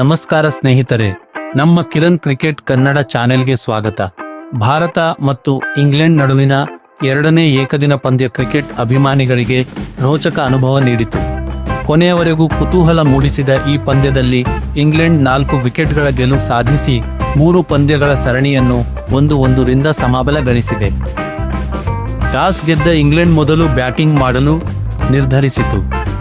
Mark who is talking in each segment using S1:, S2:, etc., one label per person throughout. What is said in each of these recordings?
S1: ನಮಸ್ಕಾರ ಸ್ನೇಹಿತರೆ, ನಮ್ಮ ಕಿರಣ್ ಕ್ರಿಕೆಟ್ ಕನ್ನಡ ಚಾನೆಲ್ಗೆ ಸ್ವಾಗತ. ಭಾರತ ಮತ್ತು ಇಂಗ್ಲೆಂಡ್ ನಡುವಿನ ಎರಡನೇ ಏಕದಿನ ಪಂದ್ಯ ಕ್ರಿಕೆಟ್ ಅಭಿಮಾನಿಗಳಿಗೆ ರೋಚಕ ಅನುಭವ ನೀಡಿತು. ಕೊನೆಯವರೆಗೂ ಕುತೂಹಲ ಮೂಡಿಸಿದ ಈ ಪಂದ್ಯದಲ್ಲಿ ಇಂಗ್ಲೆಂಡ್ 4 ವಿಕೆಟ್ಗಳ ಗೆಲುವು ಸಾಧಿಸಿ 3 ಪಂದ್ಯಗಳ ಸರಣಿಯನ್ನು 1-1ರಿಂದ ಸಮಬಲ ಗಳಿಸಿದೆ. ಟಾಸ್ ಗೆದ್ದ ಇಂಗ್ಲೆಂಡ್ ಮೊದಲು ಬ್ಯಾಟಿಂಗ್ ಮಾಡಲು ನಿರ್ಧರಿಸಿತು.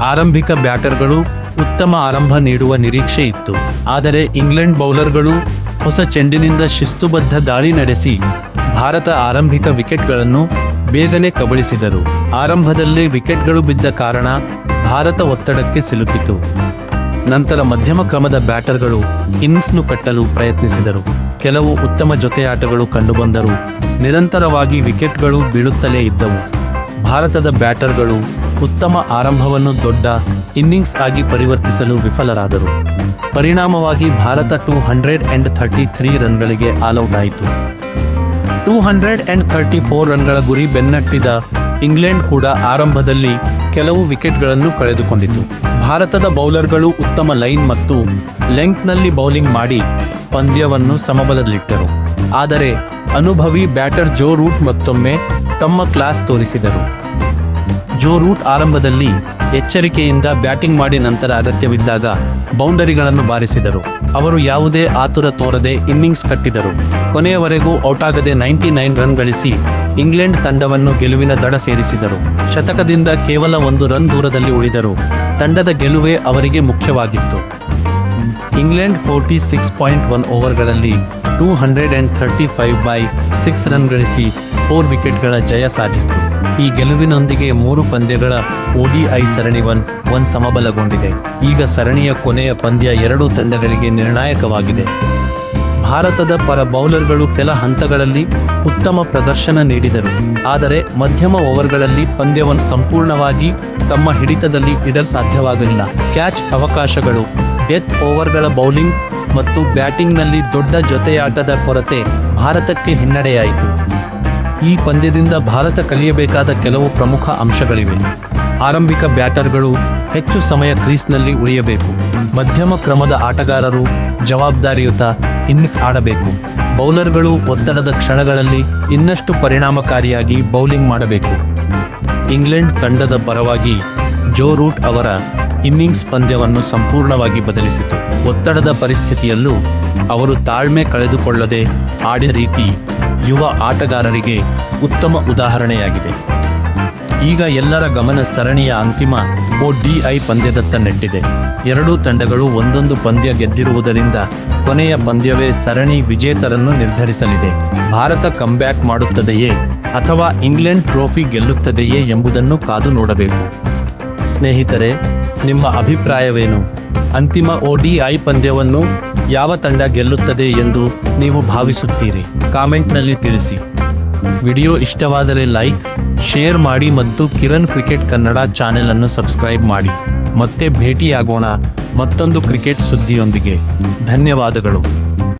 S1: ಆರಂಭಿಕ ಬ್ಯಾಟರ್ಗಳು ಉತ್ತಮ ಆರಂಭ ನೀಡುವ ನಿರೀಕ್ಷೆ ಇತ್ತು. ಆದರೆ ಇಂಗ್ಲೆಂಡ್ ಬೌಲರ್ಗಳು ಹೊಸ ಚೆಂಡಿನಿಂದ ಶಿಸ್ತುಬದ್ಧ ದಾಳಿ ನಡೆಸಿ ಭಾರತ ಆರಂಭಿಕ ವಿಕೆಟ್ಗಳನ್ನು ಬೇಗನೆ ಕಬಳಿಸಿದರು. ಆರಂಭದಲ್ಲೇ ವಿಕೆಟ್ಗಳು ಬಿದ್ದ ಕಾರಣ ಭಾರತ ಒತ್ತಡಕ್ಕೆ ಸಿಲುಕಿತು. ನಂತರ ಮಧ್ಯಮ ಕ್ರಮದ ಬ್ಯಾಟರ್ಗಳು ಇನ್ನಿಂಗ್ಸ್ನ್ನು ಕಟ್ಟಲು ಪ್ರಯತ್ನಿಸಿದರು. ಕೆಲವು ಉತ್ತಮ ಜೊತೆಯಾಟಗಳು ಕಂಡುಬಂದರೂ ನಿರಂತರವಾಗಿ ವಿಕೆಟ್ಗಳು ಬೀಳುತ್ತಲೇ ಇದ್ದವು. ಭಾರತದ ಬ್ಯಾಟರ್ಗಳು ಉತ್ತಮ ಆರಂಭವನ್ನು ದೊಡ್ಡ ಇನ್ನಿಂಗ್ಸ್ ಆಗಿ ಪರಿವರ್ತಿಸಲು ವಿಫಲರಾದರು. ಪರಿಣಾಮವಾಗಿ ಭಾರತ 233 ರನ್ಗಳಿಗೆ ಆಲ್ಔಟ್ ಆಯಿತು. 234 ರನ್ಗಳ ಗುರಿ ಬೆನ್ನಟ್ಟಿದ ಇಂಗ್ಲೆಂಡ್ ಕೂಡ ಆರಂಭದಲ್ಲಿ ಕೆಲವು ವಿಕೆಟ್ಗಳನ್ನು ಕಳೆದುಕೊಂಡಿತು. ಭಾರತದ ಬೌಲರ್ಗಳು ಉತ್ತಮ ಲೈನ್ ಮತ್ತು ಲೆಂಗ್ತ್ನಲ್ಲಿ ಬೌಲಿಂಗ್ ಮಾಡಿ ಪಂದ್ಯವನ್ನು ಸಮಬಲದಲ್ಲಿಟ್ಟರು. ಆದರೆ ಅನುಭವಿ ಬ್ಯಾಟರ್ ಜೋ ರೂಟ್ ಮತ್ತೊಮ್ಮೆ ತಮ್ಮ ಕ್ಲಾಸ್ ತೋರಿಸಿದರು. ಜೋ ರೂಟ್ ಆರಂಭದಲ್ಲಿ ಎಚ್ಚರಿಕೆಯಿಂದ ಬ್ಯಾಟಿಂಗ್ ಮಾಡಿ ನಂತರ ಅಗತ್ಯವಿದ್ದಾಗ ಬೌಂಡರಿಗಳನ್ನು ಬಾರಿಸಿದರು. ಅವರು ಯಾವುದೇ ಆತುರ ತೋರದೆ ಇನ್ನಿಂಗ್ಸ್ ಕಟ್ಟಿದರು. ಕೊನೆಯವರೆಗೂ ಔಟಾಗದೆ 99 ರನ್ ಗಳಿಸಿ ಇಂಗ್ಲೆಂಡ್ ತಂಡವನ್ನು ಗೆಲುವಿನ ದಡ ಸೇರಿಸಿದರು. ಶತಕದಿಂದ ಕೇವಲ 1 ರನ್ ದೂರದಲ್ಲಿ ಉಳಿದರು. ತಂಡದ ಗೆಲುವೇ ಅವರಿಗೆ ಮುಖ್ಯವಾಗಿತ್ತು. ಇಂಗ್ಲೆಂಡ್ 46.1 ಓವರ್ಗಳಲ್ಲಿ 235/6 ರನ್ ಗಳಿಸಿ 4 ವಿಕೆಟ್ಗಳ ಜಯ ಸಾಧಿಸಿತು. ಈ ಗೆಲುವಿನೊಂದಿಗೆ 3 ಪಂದ್ಯಗಳ ODI ಸರಣಿ 1-1 ಸಮಬಲಗೊಂಡಿದೆ. ಈಗ ಸರಣಿಯ ಕೊನೆಯ ಪಂದ್ಯ ಎರಡೂ ತಂಡಗಳಿಗೆ ನಿರ್ಣಾಯಕವಾಗಿದೆ. ಭಾರತದ ಪರ ಬೌಲರ್ಗಳು ಕೆಲ ಹಂತಗಳಲ್ಲಿ ಉತ್ತಮ ಪ್ರದರ್ಶನ ನೀಡಿದರು. ಆದರೆ ಮಧ್ಯಮ ಓವರ್ಗಳಲ್ಲಿ ಪಂದ್ಯವನ್ನು ಸಂಪೂರ್ಣವಾಗಿ ತಮ್ಮ ಹಿಡಿತದಲ್ಲಿ ಇಡಲು ಸಾಧ್ಯವಾಗಲಿಲ್ಲ. ಕ್ಯಾಚ್ ಅವಕಾಶಗಳು, ಡೆತ್ ಓವರ್ಗಳ ಬೌಲಿಂಗ್ ಮತ್ತು ಬ್ಯಾಟಿಂಗ್ನಲ್ಲಿ ದೊಡ್ಡ ಜೊತೆಯಾಟದ ಕೊರತೆ ಭಾರತಕ್ಕೆ ಹಿನ್ನಡೆಯಾಯಿತು. ಈ ಪಂದ್ಯದಿಂದ ಭಾರತ ಕಲಿಯಬೇಕಾದ ಕೆಲವು ಪ್ರಮುಖ ಅಂಶಗಳಿವೆ. ಆರಂಭಿಕ ಬ್ಯಾಟರ್ಗಳು ಹೆಚ್ಚು ಸಮಯ ಕ್ರೀಸ್ನಲ್ಲಿ ಉಳಿಯಬೇಕು. ಮಧ್ಯಮ ಕ್ರಮದ ಆಟಗಾರರು ಜವಾಬ್ದಾರಿಯುತ ಇನ್ನಿಂಗ್ಸ್ ಆಡಬೇಕು. ಬೌಲರ್ಗಳು ಒತ್ತಡದ ಕ್ಷಣಗಳಲ್ಲಿ ಇನ್ನಷ್ಟು ಪರಿಣಾಮಕಾರಿಯಾಗಿ ಬೌಲಿಂಗ್ ಮಾಡಬೇಕು. ಇಂಗ್ಲೆಂಡ್ ತಂಡದ ಪರವಾಗಿ ಜೋ ರೂಟ್ ಅವರ ಇನ್ನಿಂಗ್ಸ್ ಪಂದ್ಯವನ್ನು ಸಂಪೂರ್ಣವಾಗಿ ಬದಲಿಸಿತು. ಒತ್ತಡದ ಪರಿಸ್ಥಿತಿಯಲ್ಲೂ ಅವರು ತಾಳ್ಮೆ ಕಳೆದುಕೊಳ್ಳದೆ ಆಡಿದ ರೀತಿ ಯುವ ಆಟಗಾರರಿಗೆ ಉತ್ತಮ ಉದಾಹರಣೆಯಾಗಿದೆ. ಈಗ ಎಲ್ಲರ ಗಮನ ಸರಣಿಯ ಅಂತಿಮ ODI ಪಂದ್ಯದತ್ತ ನೆಟ್ಟಿದೆ. ಎರಡೂ ತಂಡಗಳು ಒಂದೊಂದು ಪಂದ್ಯ ಗೆದ್ದಿರುವುದರಿಂದ ಕೊನೆಯ ಪಂದ್ಯವೇ ಸರಣಿ ವಿಜೇತರನ್ನು ನಿರ್ಧರಿಸಲಿದೆ. ಭಾರತ ಕಮ್ಬ್ಯಾಕ್ ಮಾಡುತ್ತದೆಯೇ ಅಥವಾ ಇಂಗ್ಲೆಂಡ್ ಟ್ರೋಫಿ ಗೆಲ್ಲುತ್ತದೆಯೇ ಎಂಬುದನ್ನು ಕಾದು ನೋಡಬೇಕು. ಸ್ನೇಹಿತರೆ, ನಿಮ್ಮ ಅಭಿಪ್ರಾಯವೇನು? ಅಂತಿಮ ODI ಪಂದ್ಯವನ್ನು ಯಾವ ತಂಡ ಗೆಲ್ಲುತ್ತದೆ ಎಂದು ನೀವು ಭಾವಿಸುತ್ತೀರಿ? ಕಾಮೆಂಟ್ನಲ್ಲಿ ತಿಳಿಸಿ. ವಿಡಿಯೋ ಇಷ್ಟವಾದರೆ ಲೈಕ್, ಶೇರ್ ಮಾಡಿ ಮತ್ತು ಕಿರಣ್ ಕ್ರಿಕೆಟ್ ಕನ್ನಡ ಚಾನೆಲ್ ಅನ್ನು ಸಬ್ಸ್ಕ್ರೈಬ್ ಮಾಡಿ. ಮತ್ತೆ ಭೇಟಿಯಾಗೋಣ ಮತ್ತೊಂದು ಕ್ರಿಕೆಟ್ ಸುದ್ದಿಯೊಂದಿಗೆ. ಧನ್ಯವಾದಗಳು.